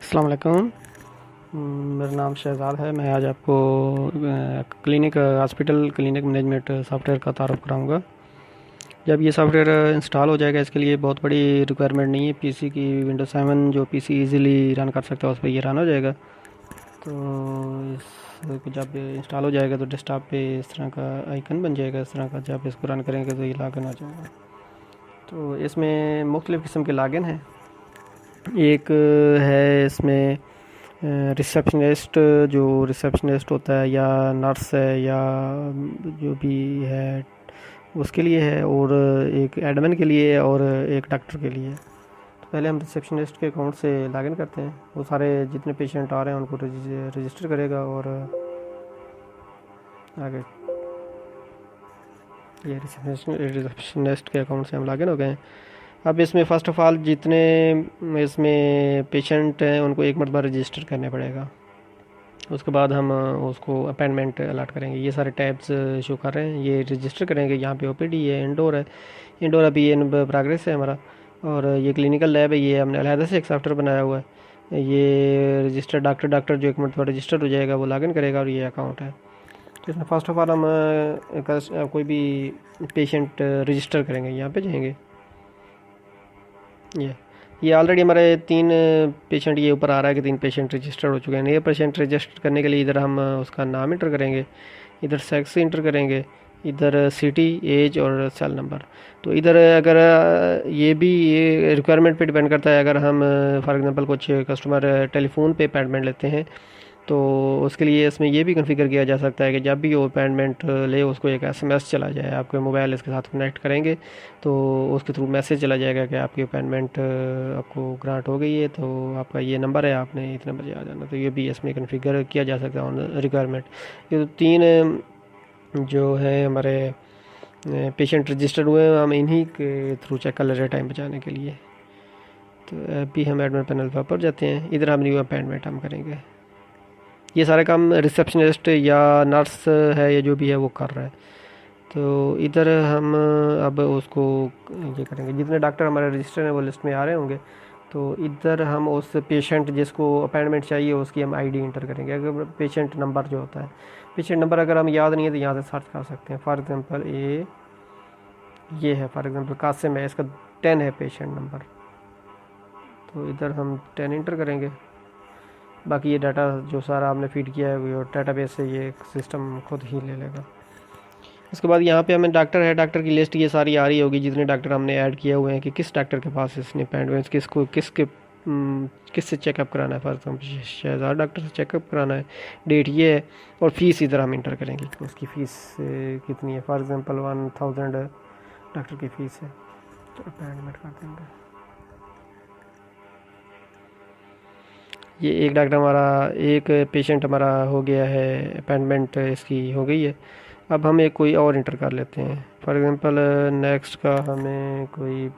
अस्सलाम वालेकुम। मेरा नाम शहज़ाद है। मैं आज आपको हॉस्पिटल क्लिनिक मैनेजमेंट सॉफ्टवेयर का तारुफ़ कराऊंगा। जब ये सॉफ्टवेयर इंस्टॉल हो जाएगा, इसके लिए बहुत बड़ी रिक्वायरमेंट नहीं है। पीसी की विंडोज 7 जो पीसी इजीली रन कर सकता है उस पर ये रन हो जाएगा। तो इस जब इंस्टॉल हो जाएगा तो डेस्कटॉप पे इस तरह का आइकन बन जाएगा। इस तरह का जब इसको रन करेंगे तो ये लॉगिन हो जाएगा। तो इसमें मुख्तलिफ़ किस्म के लॉगिन हैं। एक है इसमें रिसेप्शनिस्ट, जो रिसेप्शनिस्ट होता है या नर्स है या जो भी है उसके लिए है, और एक एडमिन के लिए है और एक डॉक्टर के लिए है। तो पहले हम रिसेप्शनिस्ट के अकाउंट से लॉगिन करते हैं। वो सारे जितने पेशेंट आ रहे हैं उनको रजिस्टर करेगा और आगे ये रिसेप्शनिस्ट के अकाउंट से हम लॉगिन हो गए हैं। अब इसमें फ़र्स्ट ऑफ़ ऑल जितने इसमें पेशेंट हैं उनको एक मरतबा रजिस्टर करने पड़ेगा। उसके बाद हम उसको अपॉइंटमेंट अलॉट करेंगे। ये सारे टैब्स शो कर रहे हैं, ये रजिस्टर करेंगे। यहाँ पे ओपीडी है, इंडोर है। इंडोर अभी इन प्रोग्रेस है हमारा, और ये क्लिनिकल लैब है। ये हमने अलहदा से एक सॉफ्टवेयर बनाया हुआ है। ये रजिस्टर डॉक्टर जो एक मरतबा रजिस्टर हो जाएगा वो लॉगिन करेगा और ये अकाउंट है। तो इसमें फ़र्स्ट ऑफ़ ऑल हम कोई भी पेशेंट रजिस्टर करेंगे। यहाँ पे जाएंगे। ये ऑलरेडी हमारे 3 पेशेंट ये ऊपर आ रहा है कि 3 पेशेंट रजिस्टर हो चुके हैं। नए पेशेंट रजिस्टर करने के लिए इधर हम उसका नाम इंटर करेंगे, इधर सेक्स इंटर करेंगे, इधर सिटी, एज और सेल नंबर। तो इधर अगर ये भी ये रिक्वायरमेंट पे डिपेंड करता है। अगर हम फॉर एग्जांपल कुछ कस्टमर टेलीफोन पे अपॉइंटमेंट लेते हैं तो उसके लिए इसमें ये भी कॉन्फ़िगर किया जा सकता है कि जब भी वो अपॉइंटमेंट ले उसको एक एसएमएस चला जाए। आपके मोबाइल इसके साथ कनेक्ट करेंगे तो उसके थ्रू मैसेज चला जाएगा कि आपकी अपॉइंटमेंट आपको ग्रांट हो गई है, तो आपका ये नंबर है, आपने इतने बजे आ जाना। तो ये भी इसमें कॉन्फ़िगर किया जा सकता है ऑन रिक्वायरमेंट। ये तो 3 जो है हमारे पेशेंट रजिस्टर्ड हुए हैं, हम इन्हीं के थ्रू चेक कर ले रहे हैं टाइम बचाने के लिए। तो अभी हम एडमिन पैनल पर जाते हैं। इधर हम न्यू अपॉइंटमेंट हम करेंगे। ये सारे काम रिसेप्शनिस्ट या नर्स है या जो भी है वो कर रहा है। तो इधर हम अब उसको ये करेंगे। जितने डॉक्टर हमारे रजिस्टर हैं वो लिस्ट में आ रहे होंगे। तो इधर हम उस पेशेंट जिसको अपॉइंटमेंट चाहिए उसकी हम आईडी इंटर करेंगे। अगर पेशेंट नंबर जो होता है, पेशेंट नंबर अगर हम याद नहीं है तो यहाँ से सर्च कर सकते हैं। फॉर एग्ज़ाम्पल ये है, फॉर एग्ज़ाम्पल कासिम है, इसका 10 है पेशेंट नंबर। तो इधर हम 10 इंटर करेंगे। बाकी ये डाटा जो सारा आपने फीड किया है वो डाटाबेस से ये सिस्टम खुद ही ले लेगा। उसके बाद यहाँ पे हमें डॉक्टर है, डॉक्टर की लिस्ट ये सारी आ रही होगी जितने डॉक्टर हमने ऐड किए हुए हैं कि किस डॉक्टर के पास इसने अपॉइंटमेंट्स किससे चेकअप कराना है। फॉर एग्जाम्पल शहजाद डॉक्टर से चेकअप कराना है, डेट ये है, और फीस इधर हम इंटर करेंगे कि उसकी फ़ीस कितनी है। फॉर एग्ज़ाम्पल 1000 डॉक्टर की फ़ीस है, तो अपॉइंटमेंट कर देंगे। ये एक डॉक्टर हमारा, एक पेशेंट हमारा हो गया है, अपॉइंटमेंट इसकी हो गई है। अब हम एक कोई और इंटर कर लेते हैं। फॉर एग्ज़ाम्पल नेक्स्ट का हमें कोई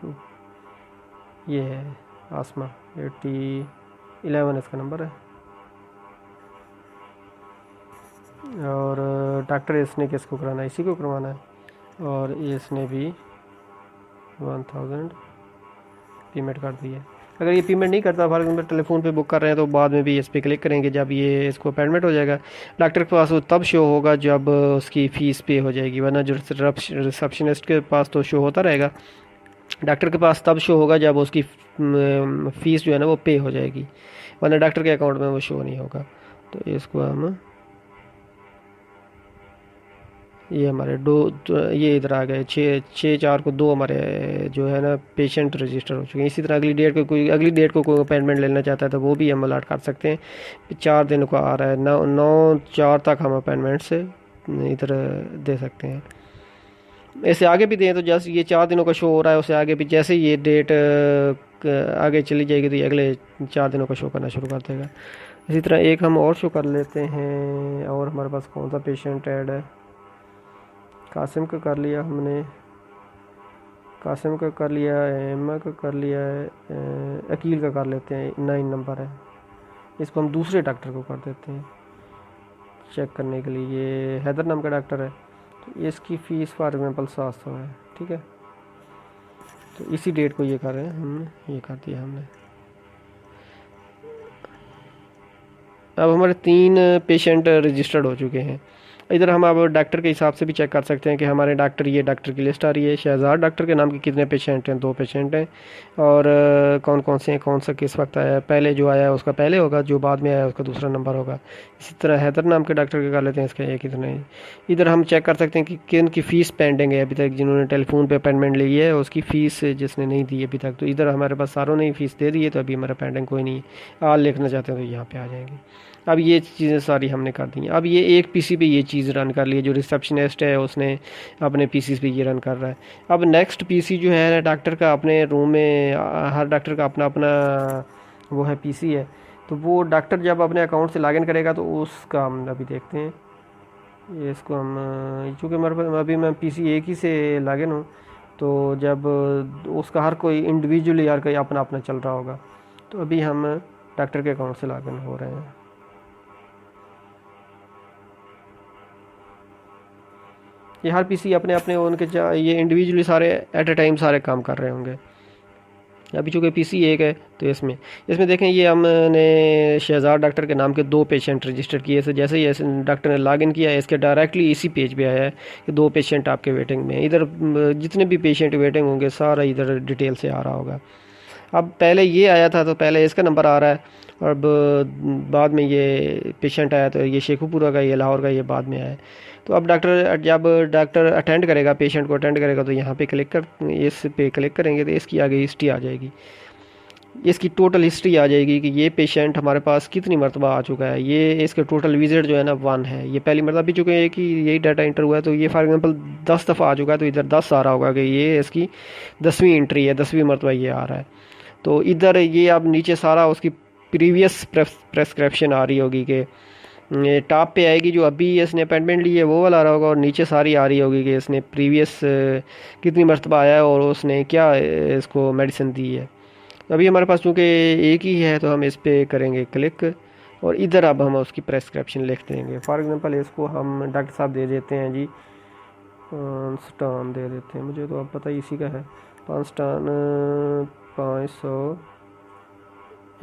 ये है आसमा 8011 इसका नंबर है, और डॉक्टर इसने किसको कराना है, इसी को करवाना है, और इसने भी 1000 पेमेंट कर दी है। अगर ये पेमेंट नहीं करता, फॉर एग्जाम्पल टेलीफोन पे बुक कर रहे हैं, तो बाद में भी इस पर क्लिक करेंगे। जब ये इसको अपॉइंटमेंट हो जाएगा डॉक्टर के पास, वो तब शो होगा जब उसकी फ़ीस पे हो जाएगी। वरना जो रिसेप्शनिस्ट के पास तो शो होता रहेगा, डॉक्टर के पास तब शो होगा जब उसकी फ़ीस जो है ना वो पे हो जाएगी, वरना डॉक्टर के अकाउंट में वो शो नहीं होगा। तो इसको हम ये हमारे ये इधर आ गए 6/4 को 2 हमारे जो है ना पेशेंट रजिस्टर हो चुके हैं। इसी तरह अगली डेट को कोई अपॉइंटमेंट लेना चाहता है तो वो भी हम अलॉट कर सकते हैं। 4 दिन को आ रहा है, 9/4 तक हम अपॉइंटमेंट से इधर दे सकते हैं। ऐसे आगे भी दें तो जैसे ये 4 दिनों का शो हो रहा है, उससे आगे भी जैसे ये डेट आगे चली जाएगी तो ये अगले 4 दिनों का शो करना शुरू कर देगा। इसी तरह एक हम और शो कर लेते हैं। और हमारे पास कौन सा पेशेंट ऐड है, कासिम का कर लिया हमने, कासिम का कर लिया है, एम्मा का कर लिया है, अकील का कर लेते हैं, 9 नंबर है। इसको हम दूसरे डॉक्टर को कर देते हैं चेक करने के लिए। ये हैदर नाम का डॉक्टर है, तो इसकी फ़ीस फॉर एग्जाम्पल 700 है, ठीक है। तो इसी डेट को ये कर रहे हैं, हमने ये कर दिया हमने। अब हमारे 3 पेशेंट रजिस्टर्ड हो चुके हैं। इधर हम अब डॉक्टर के हिसाब से भी चेक कर सकते हैं कि हमारे डॉक्टर, ये डॉक्टर की लिस्ट आ रही है। शहजाद डॉक्टर के नाम के कितने पेशेंट हैं? 2 पेशेंट हैं। और कौन कौन से हैं, कौन सा किस वक्त आया है? पहले जो आया है उसका पहले होगा, जो बाद में आया है उसका दूसरा नंबर होगा। इसी तरह हैदर नाम के डॉक्टर के कर लेते हैं, इसके ये कितने हैं। इधर हम चेक कर सकते हैं कि किन की फ़ीस पेंडिंग है अभी तक, जिन्होंने टेलीफोन पे अपॉइंटमेंट ली है उसकी फ़ीस जिसने नहीं दी अभी तक। तो इधर हमारे पास सारों ने ही फ़ीस दे दी है, तो अभी हमारा पेंडिंग कोई नहीं है। आल लिखना चाहते हैं तो यहाँ पे आ जाएंगे। अब ये चीज़ें सारी हमने कर दी हैं। अब ये एक पीसी पे ये चीज़ रन कर ली है, जो रिसेप्शनिस्ट है उसने अपने पीसी पे ये रन कर रहा है। अब नेक्स्ट पीसी जो है ना डॉक्टर का, अपने रूम में हर डॉक्टर का अपना अपना वो है पीसी है। तो वो डॉक्टर जब अपने अकाउंट से लॉगिन करेगा तो उसका हम अभी देखते हैं। ये इसको हम, चूँकि मेरे पास अभी मैं पीसी एक ही से लॉगिन हूँ, तो जब उसका हर कोई इंडिविजुअली यार कोई अपना अपना चल रहा होगा। तो अभी हम डॉक्टर के अकाउंट से लॉगिन हो रहे हैं। ये हर पीसी अपने अपने उनके ये इंडिविजुअली सारे एट ए टाइम सारे काम कर रहे होंगे। अभी चूँकि पीसी एक है तो इसमें इसमें देखें, ये हमने शहजाद डॉक्टर के नाम के 2 पेशेंट रजिस्टर किए थे। जैसे ही डॉक्टर ने लॉगिन किया है, इसके डायरेक्टली इसी पेज पे आया है कि 2 पेशेंट आपके वेटिंग में। इधर जितने भी पेशेंट वेटिंग होंगे सारा इधर डिटेल से आ रहा होगा। अब पहले ये आया था तो पहले इसका नंबर आ रहा है, और अब बाद में ये पेशेंट आया तो ये शेखुपुरा का, ये लाहौर का, ये बाद में आया है। तो अब जब डॉक्टर अटेंड करेगा, पेशेंट को अटेंड करेगा, तो यहाँ पे इस पे क्लिक करेंगे तो इसकी आगे हिस्ट्री आ जाएगी। इसकी टोटल हिस्ट्री आ जाएगी कि ये पेशेंट हमारे पास कितनी मरतबा आ चुका है। ये इसके टोटल विजिट जो है ना 1 है। ये पहली मरतबा भी चुके हैं कि यही डाटा इंटर हुआ है, तो ये फॉर एग्जांपल 10 दफ़ा आ चुका है, तो इधर 10 आ रहा होगा कि ये इसकी 10वीं एंट्री है, 10वीं मरतबा ये आ रहा है। तो इधर ये अब नीचे सारा उसकी प्रीवियस प्रेस्क्रिप्शन आ रही होगी कि टॉप पे आएगी जो अभी इसने अपॉइंटमेंट ली है वो वाला आ रहा होगा, और नीचे सारी आ रही होगी कि इसने प्रीवियस कितनी मरतबा आया है और उसने क्या इसको मेडिसिन दी है। तो अभी हमारे पास चूँकि एक ही है तो हम इस पर करेंगे क्लिक, और इधर अब हम उसकी प्रेस्क्रिप्शन लिख देंगे। फॉर एग्ज़ाम्पल इसको हम डॉक्टर साहब दे देते हैं जी, स्टान दे देते हैं, मुझे तो अब पता ही इसी का है। 5 स्टान 500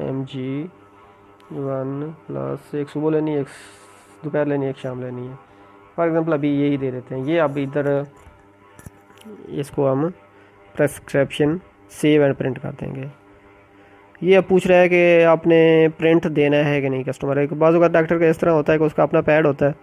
mg 1 प्लस, एक सुबह लेनी है, एक दोपहर लेनी है, एक शाम लेनी है। फॉर एग्ज़ाम्पल अभी यही दे देते हैं। ये अब इधर इसको हम प्रेस्क्रिप्शन सेव एंड प्रिंट कर देंगे। ये अब पूछ रहा है कि आपने प्रिंट देना है कि नहीं कस्टमर है। बाज़ का डॉक्टर का इस तरह होता है कि उसका अपना पैड होता है,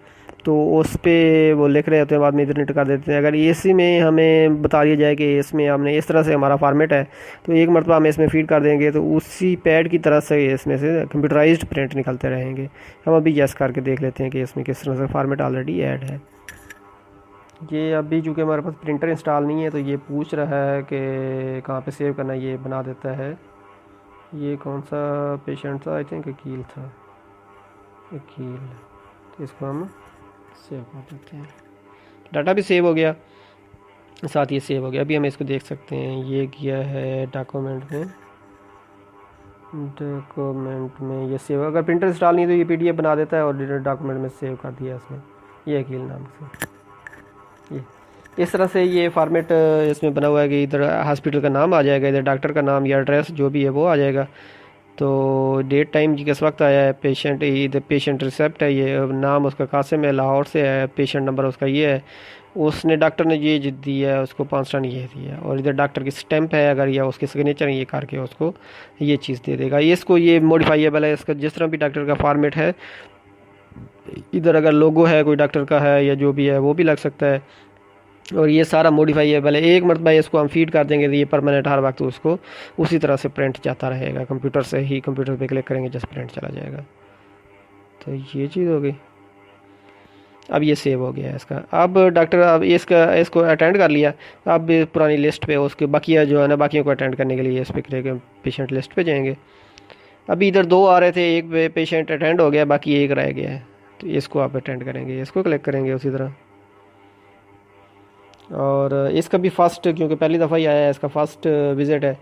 तो उस पर वो लिख रहे होते हैं, बाद में इधर कर देते हैं। अगर इसी में हमें बता दिया जाए कि इसमें हमने इस तरह से हमारा फॉर्मेट है, तो एक मरतबा हम इसमें फीड कर देंगे तो उसी पैड की तरह से इसमें से कंप्यूटराइज्ड प्रिंट निकलते रहेंगे। हम अभी यस करके देख लेते हैं कि इसमें किस तरह से फॉर्मेट ऑलरेडी ऐड है। ये अभी चूँकि हमारे पास प्रिंटर इंस्टॉल नहीं है, तो ये पूछ रहा है कि कहाँ पे सेव करना है, ये बना देता है। ये कौन सा पेशेंट था? आई थिंक अकील था, अकील। तो इसको हम सेव कर देते हैं। डाटा भी सेव हो गया, साथ ही सेव हो गया। अभी हम इसको देख सकते हैं, ये किया है डॉक्यूमेंट में ये सेव। अगर प्रिंटर इंस्टॉल नहीं तो ये पीडीएफ बना देता है और डॉक्यूमेंट में सेव कर दिया इसमें, ये अकील नाम से। ये इस तरह से ये फॉर्मेट इसमें बना हुआ है कि इधर हॉस्पिटल का नाम आ जाएगा, इधर डॉक्टर का नाम या एड्रेस जो भी है वो आ जाएगा। तो डेट टाइम जी किस वक्त आया है, पेशेंट इधर पेशेंट रिसेप्ट है, ये नाम उसका कासिम है, लाहौर से है, पेशेंट नंबर उसका ये है, उसने डॉक्टर ने ये दिया है, उसको 5 टन ये दिया है, और इधर डॉक्टर की स्टैंप है अगर, या उसके सिग्नेचर ये करके उसको ये चीज़ दे देगा। ये इसको ये मॉडिफाइएबल है, इसका जिस तरह भी डॉक्टर का फॉर्मेट है। इधर अगर लोगो है कोई डॉक्टर का है या जो भी है वो भी लग सकता है, और ये सारा मॉडिफाइएबल है। एक मरतबा इसको हम फीड कर देंगे तो ये परमानेंट हर वक्त उसको उसी तरह से प्रिंट जाता रहेगा, कंप्यूटर से ही, कंप्यूटर पे क्लिक करेंगे जस्ट प्रिंट चला जाएगा। तो ये चीज़ हो गई। अब ये सेव हो गया है इसका। अब डॉक्टर अब इसको अटेंड कर लिया। अब पुरानी लिस्ट पे उसके बाकिया जो है ना, बाकियों को अटेंड करने के लिए इस पर क्लिक पेशेंट लिस्ट पे जाएंगे। अभी इधर 2 आ रहे थे, एक पेशेंट अटेंड हो गया, बाकी एक रह गया है, तो इसको आप अटेंड करेंगे, इसको क्लिक करेंगे उसी तरह। और इसका भी फ़र्स्ट, क्योंकि पहली दफ़ा ही आया है, इसका फ़र्स्ट विज़िट है,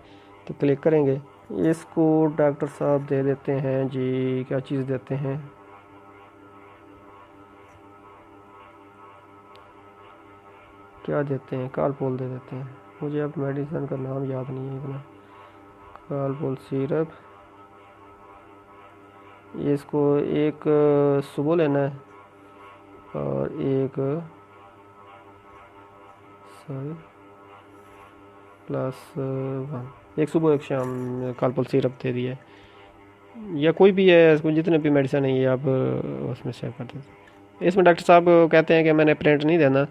तो क्लिक करेंगे। इसको डॉक्टर साहब दे देते हैं जी, क्या चीज़ देते हैं, क्या देते हैं, कालपोल दे देते हैं। मुझे अब मेडिसिन का नाम याद नहीं है इतना। कालपोल सिरप ये इसको एक सुबह लेना है और एक सॉरी +1, एक सुबह एक शाम कालपुल सिरप दे दिया है। या कोई भी है, इसको जितने भी मेडिसिन है ये आप उसमें सेव कर देते हैं। इसमें डॉक्टर साहब कहते हैं कि मैंने प्रिंट नहीं देना,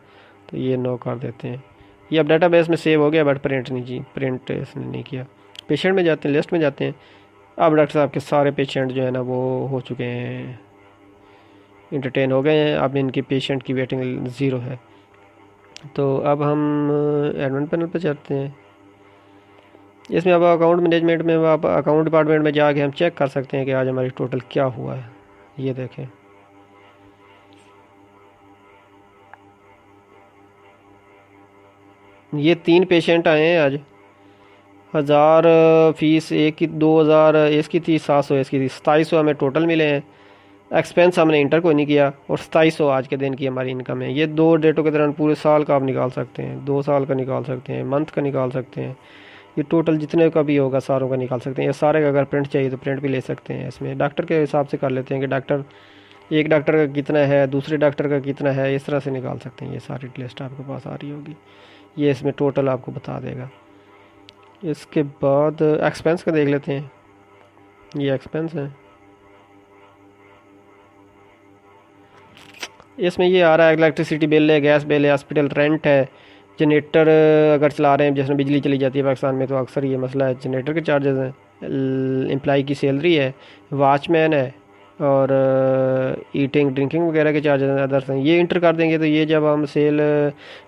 तो ये नो कर देते हैं। ये अब डाटाबेस में सेव हो गया बट प्रिंट नहीं जी, प्रिंट इसने नहीं किया। पेशेंट में जाते हैं, लिस्ट में जाते हैं। अब डॉक्टर साहब के सारे पेशेंट जो है ना वो हो चुके हैं, इंटरटेन हो गए हैं। अब इनकी पेशेंट की वेटिंग 0 है। तो अब हम एडमिन पैनल पर चलते हैं। इसमें अब अकाउंट मैनेजमेंट में आप अकाउंट डिपार्टमेंट में जाके हम चेक कर सकते हैं कि आज हमारी टोटल क्या हुआ है। ये देखें, ये 3 पेशेंट आए हैं आज। 1000 फीस एक की, 2000 इसकी थी, 700 इसकी थी, 2700 हमें टोटल मिले हैं। एक्सपेंस हमने इंटर कोई नहीं किया और 2700 आज के दिन की हमारी इनकम है। ये 2 डेटों के दौरान पूरे साल का आप निकाल सकते हैं, 2 साल का निकाल सकते हैं, मंथ का निकाल सकते हैं। ये टोटल जितने का भी होगा सारों का निकाल सकते हैं। ये सारे का अगर प्रिंट चाहिए तो प्रिंट भी ले सकते हैं। इसमें डॉक्टर के हिसाब से कर लेते हैं कि डॉक्टर, एक डॉक्टर का कितना है, दूसरे डॉक्टर का कितना है, इस तरह से निकाल सकते हैं। ये सारी लिस्ट आपके पास आ रही होगी, ये इसमें टोटल आपको बता देगा। इसके बाद एक्सपेंस का देख लेते हैं। ये एक्सपेंस है, इसमें ये आ रहा है इलेक्ट्रिसिटी बिल है, गैस बिल है, हॉस्पिटल रेंट है, जनरेटर अगर चला रहे हैं, जिसमें बिजली चली जाती है पाकिस्तान में तो अक्सर ये मसला है, जनरेटर के चार्जेस हैं, एम्प्लाई की सैलरी है, वॉचमैन है और ईटिंग ड्रिंकिंग वगैरह के चार्जेस हैं, अदर्स हैं। ये इंटर कर देंगे तो ये जब हम सेल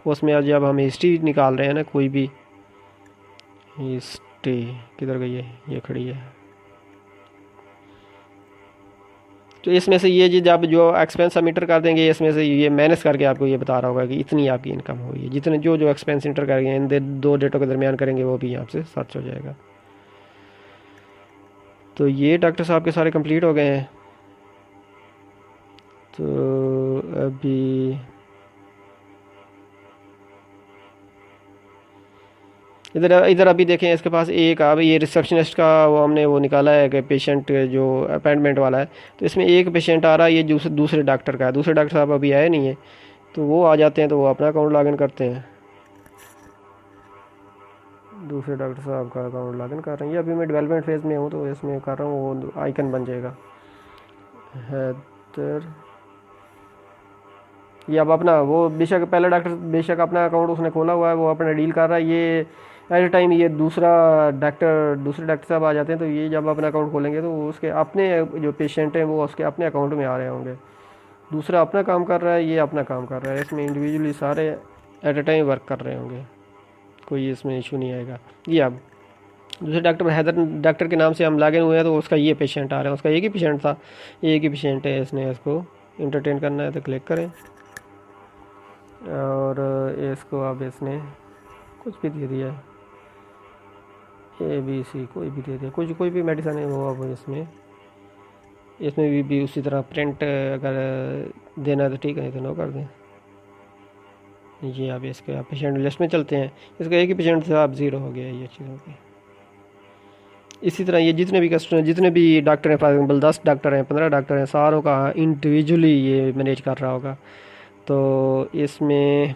उसमें जब हम हिस्ट्री निकाल रहे हैं ना, कोई भी हिस्ट्री किधर गई है, ये खड़ी है। तो इसमें से ये जी जब जो एक्सपेंस हम इंटर कर देंगे, इसमें से ये माइनस करके आपको ये बता रहा होगा कि इतनी आपकी इनकम हुई है। जितने जो जो एक्सपेंस इंटर करेंगे इन 2 डेटों के दरमियान करेंगे वो भी यहाँ से सर्च हो जाएगा। तो ये डॉक्टर साहब के सारे कंप्लीट हो गए हैं। तो अभी इधर इधर अभी देखें, इसके पास एक अब ये रिसेप्शनिस्ट का वो हमने वो निकाला है कि पेशेंट जो अपॉइंटमेंट वाला है, तो इसमें एक पेशेंट आ रहा है, ये दूसरे डॉक्टर का है। दूसरे डॉक्टर साहब अभी आए नहीं है, तो वो आ जाते हैं तो वो अपना अकाउंट लॉगिन करते हैं। दूसरे डॉक्टर साहब का अकाउंट लॉगिन कर रहे हैं। ये अभी मैं डेवलपमेंट फेज़ में हूँ तो इसमें कर रहा हूँ, वो आइकन बन जाएगा हैदर। ये अब अपना वो बेशक पहले डॉक्टर बेशक अपना अकाउंट उसने खोला हुआ है, वो अपना डील कर रहा है। ये एट ए टाइम ये दूसरे डॉक्टर साहब आ जाते हैं, तो ये जब अपना अकाउंट खोलेंगे तो उसके अपने जो पेशेंट हैं वो उसके अपने अकाउंट में आ रहे होंगे। दूसरा अपना काम कर रहा है, ये अपना काम कर रहा है। इसमें इंडिविजुअली सारे एट ए टाइम वर्क कर रहे होंगे, कोई इसमें इशू नहीं आएगा। ये अब दूसरे डॉक्टर हैदर डॉक्टर के नाम से हम लॉगिन हुए हैं, तो उसका ये पेशेंट आ रहा है, उसका एक ही पेशेंट था, एक ही पेशेंट है। इसने इसको इंटरटेन करना है तो क्लिक करें और इसको अब इसने कुछ भी दे दिया, ABC कोई भी दे दिया, कोई भी मेडिसिन है वो अब इसमें भी उसी तरह प्रिंट अगर देना है तो ठीक है, तो नो कर दें। ये अब इसके आप पेशेंट लिस्ट में चलते हैं। इसका एक ही पेशेंट था, अब 0 हो गया, ये चीज़ हो गई। इसी तरह ये जितने भी कस्टमर, जितने भी डॉक्टर हैं, फॉर एग्जाम्पल 10 डॉक्टर हैं, 15 डॉक्टर हैं, सारों का इंडिविजुअली ये मैनेज कर रहा होगा। तो इसमें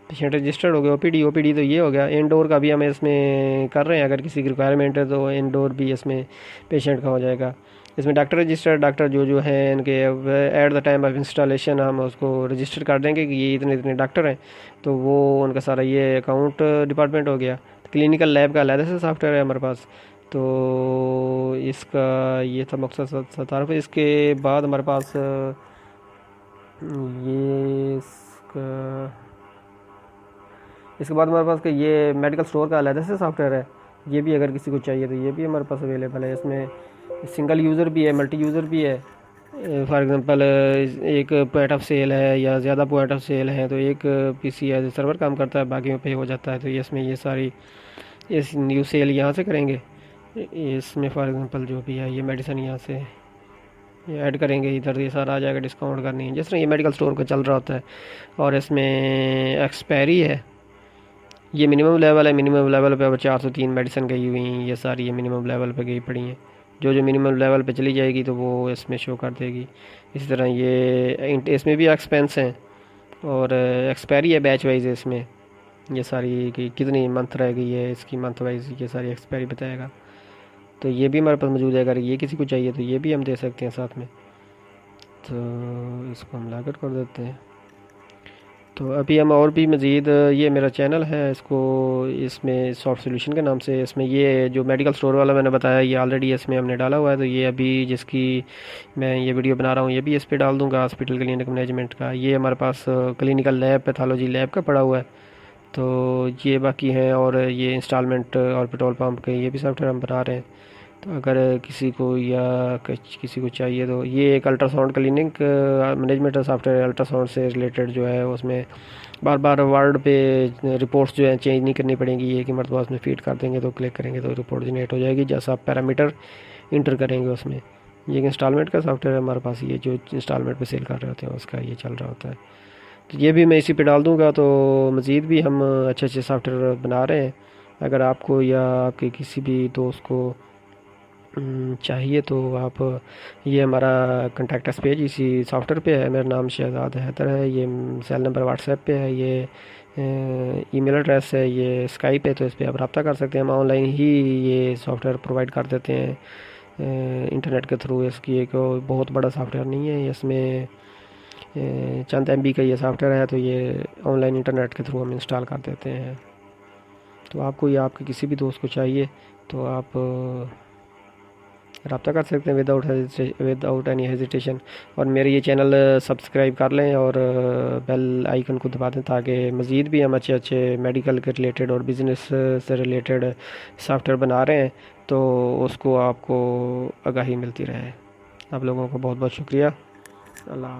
पेशेंट रजिस्टर्ड हो गया, OPD तो ये हो गया। इंडोर का भी हम इसमें कर रहे हैं, अगर किसी की रिक्वायरमेंट है तो इंडोर भी इसमें पेशेंट का हो जाएगा। इसमें डॉक्टर रजिस्टर्ड डॉक्टर जो हैं इनके at the time of installation हम उसको रजिस्टर कर देंगे कि ये इतने इतने डॉक्टर हैं, तो वो उनका सारा ये अकाउंट डिपार्टमेंट हो गया। क्लिनिकल लैब का अलग से सॉफ्टवेयर है हमारे पास, तो इसका ये था मकसद सतारफ। इसके बाद हमारे पास ये इसके बाद हमारे पास कि ये मेडिकल स्टोर का अलग से सॉफ्टवेयर है। ये भी अगर किसी को चाहिए तो ये भी हमारे पास अवेलेबल है। इसमें सिंगल यूज़र भी है, मल्टी यूज़र भी है। फॉर एग्जांपल एक पॉइंट ऑफ सेल है या ज़्यादा पॉइंट ऑफ सेल है तो एक PC एज सर्वर काम करता है, बाकी में पे हो जाता है। तो इसमें ये सारी इस न्यू सेल यहाँ से करेंगे। इसमें फॉर एग्जांपल जो भी है ये मेडिसिन यहाँ से ये ऐड करेंगे, इधर ये सारा आ जाएगा, डिस्काउंट करनी है जिस तरह ये मेडिकल स्टोर का चल रहा होता है। और इसमें एक्सपायरी है, ये मिनिमम लेवल है। मिनिमम लेवल पे अब 403 मेडिसिन गई हुई हैं, ये सारी ये मिनिमम लेवल पे गई पड़ी हैं। जो जो मिनिमम लेवल पे चली जाएगी तो वो इसमें शो कर देगी। इसी तरह ये इसमें भी एक्सपेंस हैं और एक्सपायरी है बैच वाइज है इसमें। ये सारी कि कितनी मंथ रह गई है इसकी, मंथ वाइज ये सारी एक्सपायरी बताएगा। तो ये भी हमारे पास मौजूद है, अगर ये किसी को चाहिए तो ये भी हम दे सकते हैं साथ में। तो इसको हम लागत कर देते हैं। तो अभी हम और भी मज़ीद, ये मेरा चैनल है, इसको इसमें सॉफ्ट सोल्यूशन के नाम से, इसमें ये जो मेडिकल स्टोर वाला मैंने बताया ये ऑलरेडी इसमें हमने डाला हुआ है। तो ये अभी जिसकी मैं ये वीडियो बना रहा हूँ ये भी इस पर डाल दूँगा, हॉस्पिटल क्लिनिक मैनेजमेंट का। ये हमारे पास क्लिनिकल लैब पैथोलॉजी लैब का पड़ा हुआ है। तो ये बाकी हैं, और ये इंस्टॉलमेंट और पेट्रोल पंप के ये भी सॉफ्टवेयर हम बना रहे हैं। तो अगर किसी को या किसी को चाहिए तो ये एक ultrasound clinic management software, ultrasound से रिलेटेड जो है उसमें बार बार वर्ड पे रिपोर्ट्स जो है चेंज नहीं करनी पड़ेंगी। एक ही मरतबा उसमें फीड कर देंगे तो क्लिक करेंगे तो रिपोर्ट जनरेट हो जाएगी जैसा आप पैरामीटर इंटर करेंगे उसमें। ये एक इंस्टॉलमेंट का सॉफ्टवेयर है हमारे पास, ये जो इंस्टॉलमेंट पे सेल कर रहे होते हैं उसका ये चल रहा होता है। तो ये भी मैं इसी पे डाल दूँगा। तो मज़ीद भी हम अच्छे अच्छे सॉफ्टवेयर बना रहे हैं। अगर आपको या आपके किसी भी दोस्त को चाहिए तो आप, ये हमारा कॉन्टैक्ट अस पेज इसी सॉफ्टवेयर पे है। मेरा नाम शहजाद हैदर है, ये सेल नंबर व्हाट्सएप पे है, ये ईमेल एड्रेस है, ये स्काइप है। तो इस पर आप रब्ता कर सकते हैं। हम ऑनलाइन ही ये सॉफ्टवेयर प्रोवाइड कर देते हैं इंटरनेट के थ्रू। इसकी एक बहुत बड़ा सॉफ्टवेयर नहीं है, इसमें चंद MB का ये सॉफ्टवेयर है। तो ये ऑनलाइन इंटरनेट के थ्रू हम इंस्टॉल कर देते हैं। तो आपको या आपके किसी भी दोस्त को चाहिए तो आप रब्ता कर सकते हैं विदाउट एनी हेजिटेशन। और मेरे ये चैनल सब्सक्राइब कर लें और बेल आइकन को दबा दें ताकि मज़ीद भी हम अच्छे अच्छे मेडिकल के रिलेटेड और बिज़नेस से रिलेटेड सॉफ्टवेयर बना रहे हैं तो उसको आपको आगाही मिलती रहे। आप लोगों को बहुत बहुत शुक्रिया। अल्लाह।